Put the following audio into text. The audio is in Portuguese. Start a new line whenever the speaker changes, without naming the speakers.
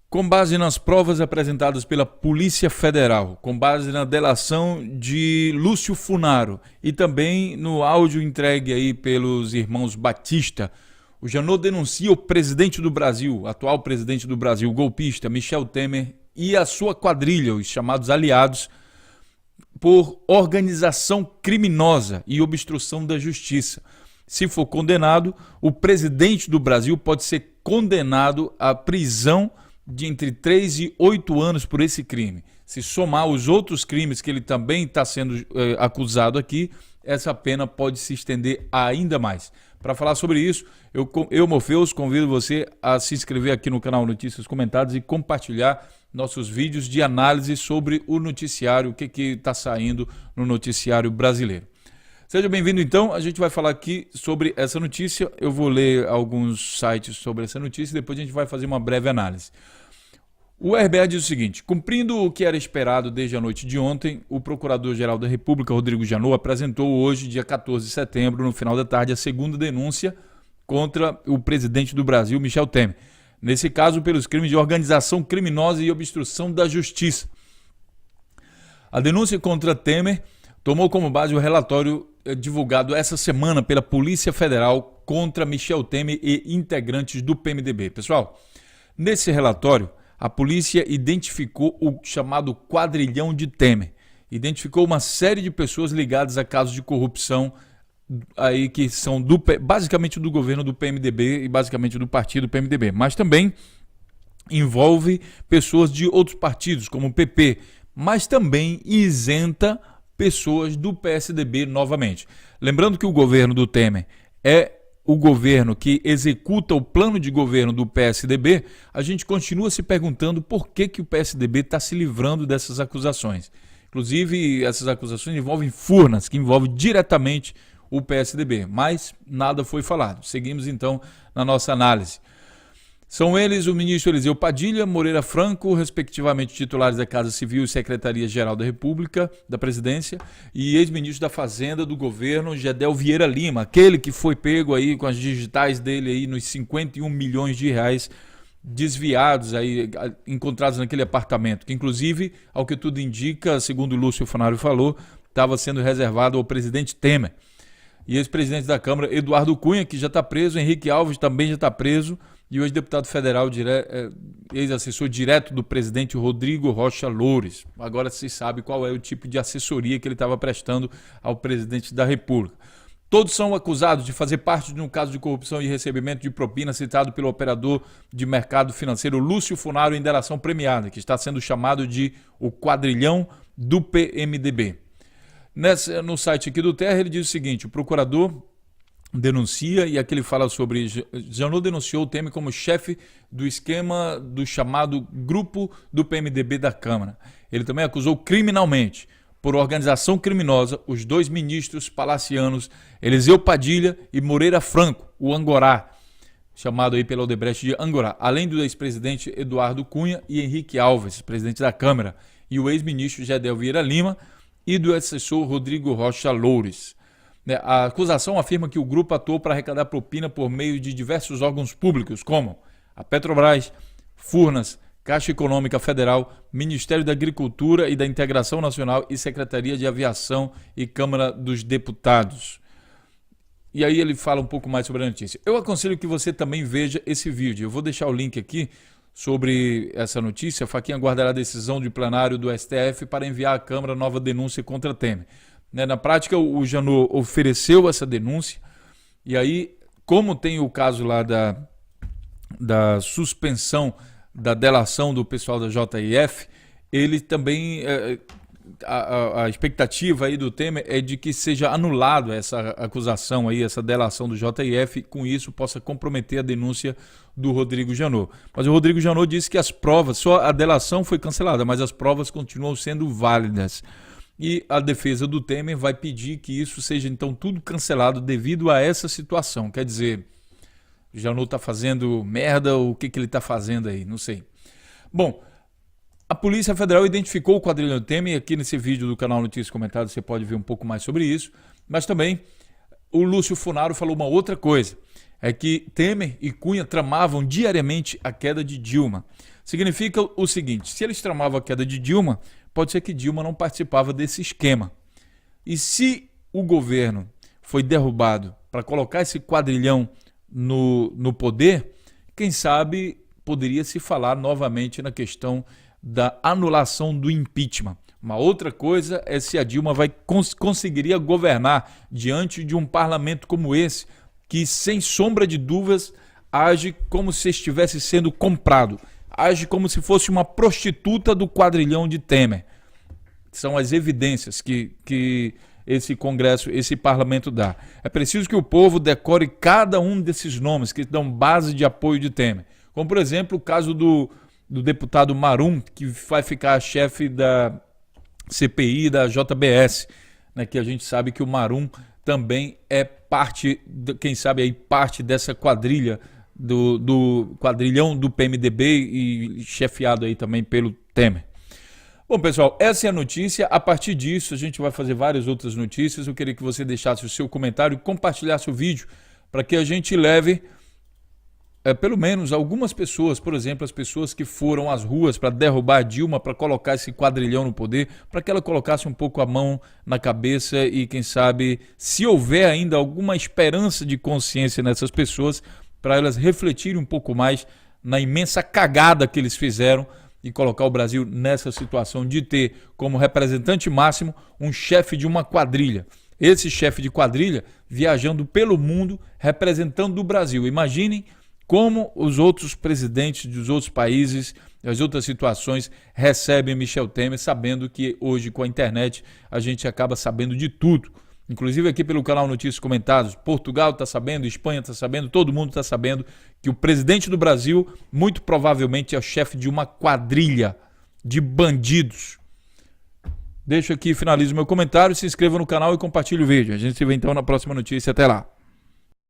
Com base nas provas apresentadas pela Polícia Federal, com base na delação de Lúcio Funaro e também no áudio entregue aí pelos irmãos Batista, o Janot denuncia o presidente do Brasil, atual presidente do Brasil, golpista, Michel Temer, e a sua quadrilha, os chamados aliados, por organização criminosa e obstrução da justiça. Se for condenado, o presidente do Brasil pode ser condenado à prisão de entre 3 e 8 anos por esse crime. Se somar os outros crimes que ele também está sendo acusado aqui, essa pena pode se estender ainda mais. Para falar sobre isso, eu, Morpheus, convido você a se inscrever aqui no canal Notícias Comentadas e compartilhar nossos vídeos de análise sobre o noticiário, o que está saindo no noticiário brasileiro. Seja bem-vindo então, a gente vai falar aqui sobre essa notícia, eu vou ler alguns sites sobre essa notícia e depois a gente vai fazer uma breve análise. O RBA diz o seguinte: cumprindo o que era esperado desde a noite de ontem, o Procurador-Geral da República, Rodrigo Janot, apresentou hoje, dia 14 de setembro, no final da tarde, a segunda denúncia contra o presidente do Brasil, Michel Temer. Nesse caso, pelos crimes de organização criminosa e obstrução da justiça. A denúncia contra Temer tomou como base o relatório divulgado essa semana pela Polícia Federal contra Michel Temer e integrantes do PMDB. Pessoal, nesse relatório, a polícia identificou o chamado quadrilhão de Temer. Identificou uma série de pessoas ligadas a casos de corrupção aí que são basicamente do governo do PMDB e basicamente do partido PMDB, mas também envolve pessoas de outros partidos, como o PP, mas também isenta pessoas do PSDB novamente. Lembrando que o governo do Temer é o governo que executa o plano de governo do PSDB, a gente continua se perguntando por que o PSDB está se livrando dessas acusações. Inclusive, essas acusações envolvem Furnas, que envolve diretamente o PSDB, mas nada foi falado. Seguimos então na nossa análise. São eles o ministro Eliseu Padilha, Moreira Franco, respectivamente titulares da Casa Civil e Secretaria-Geral da República, da Presidência, e ex-ministro da Fazenda do governo, Gedel Vieira Lima, aquele que foi pego aí com as digitais dele aí nos 51 milhões de reais desviados aí, encontrados naquele apartamento, que inclusive, ao que tudo indica, segundo o Lúcio Funaro falou, estava sendo reservado ao presidente Temer. E ex-presidente da Câmara, Eduardo Cunha, que já está preso, Henrique Alves também já está preso, e o ex-deputado federal, ex-assessor direto do presidente Rodrigo Rocha Loures. Agora se sabe qual é o tipo de assessoria que ele estava prestando ao presidente da República. Todos são acusados de fazer parte de um caso de corrupção e recebimento de propina citado pelo operador de mercado financeiro Lúcio Funaro em delação premiada, que está sendo chamado de o quadrilhão do PMDB. No site aqui do Terra ele diz o seguinte: o procurador denuncia, e aqui ele fala sobre Janot denunciou o Temer como chefe do esquema do chamado grupo do PMDB da Câmara. Ele também acusou criminalmente, por organização criminosa, os dois ministros palacianos Eliseu Padilha e Moreira Franco, o Angorá, chamado aí pela Odebrecht de Angorá, além do ex-presidente Eduardo Cunha e Henrique Alves, presidente da Câmara, e o ex-ministro Gedel Vieira Lima e do assessor Rodrigo Rocha Loures. A acusação afirma que o grupo atuou para arrecadar propina por meio de diversos órgãos públicos, como a Petrobras, Furnas, Caixa Econômica Federal, Ministério da Agricultura e da Integração Nacional e Secretaria de Aviação e Câmara dos Deputados. E aí ele fala um pouco mais sobre a notícia. Eu aconselho que você também veja esse vídeo. Eu vou deixar o link aqui sobre essa notícia. A Faquinha aguardará a decisão de plenário do STF para enviar à Câmara nova denúncia contra Temer. Na prática, o Janot ofereceu essa denúncia, e aí, como tem o caso lá da suspensão da delação do pessoal da JIF, ele também, a expectativa aí do Temer é de que seja anulado essa acusação aí, essa delação do JIF, e com isso possa comprometer a denúncia do Rodrigo Janot. Mas o Rodrigo Janot disse que as provas, só a delação foi cancelada, mas as provas continuam sendo válidas. E a defesa do Temer vai pedir que isso seja então tudo cancelado devido a essa situação. Quer dizer, o Janot está fazendo merda, ou o que ele está fazendo aí, não sei. Bom, a Polícia Federal identificou o quadrilhão Temer, e aqui nesse vídeo do canal Notícias Comentadas você pode ver um pouco mais sobre isso, mas também o Lúcio Funaro falou uma outra coisa, é que Temer e Cunha tramavam diariamente a queda de Dilma. Significa o seguinte: se eles tramavam a queda de Dilma, pode ser que Dilma não participava desse esquema. E se o governo foi derrubado para colocar esse quadrilhão no poder, quem sabe poderia se falar novamente na questão da anulação do impeachment. Uma outra coisa é se a Dilma conseguiria governar diante de um parlamento como esse, que sem sombra de dúvidas age como se estivesse sendo comprado, age como se fosse uma prostituta do quadrilhão de Temer. São as evidências que esse Congresso, esse parlamento dá. É preciso que o povo decore cada um desses nomes que dão base de apoio de Temer. Como, por exemplo, o caso do deputado Marum, que vai ficar chefe da CPI da JBS, né, que a gente sabe que o Marum também é parte, quem sabe aí, parte dessa quadrilha, do quadrilhão do PMDB e chefiado aí também pelo Temer. Bom, pessoal, essa é a notícia. A partir disso, a gente vai fazer várias outras notícias. Eu queria que você deixasse o seu comentário e compartilhasse o vídeo para que a gente leve pelo menos algumas pessoas, por exemplo, as pessoas que foram às ruas para derrubar a Dilma, para colocar esse quadrilhão no poder, para que ela colocasse um pouco a mão na cabeça e, quem sabe, se houver ainda alguma esperança de consciência nessas pessoas, para elas refletirem um pouco mais na imensa cagada que eles fizeram e colocar o Brasil nessa situação de ter como representante máximo um chefe de uma quadrilha. Esse chefe de quadrilha viajando pelo mundo representando o Brasil. Imaginem como os outros presidentes dos outros países, as outras situações recebem Michel Temer, sabendo que hoje com a internet a gente acaba sabendo de tudo. Inclusive aqui pelo canal Notícias Comentadas, Portugal está sabendo, Espanha está sabendo, todo mundo está sabendo que o presidente do Brasil muito provavelmente é o chefe de uma quadrilha de bandidos. Deixo aqui, finalizo meu comentário, se inscreva no canal e compartilhe o vídeo. A gente se vê então na próxima notícia. Até lá.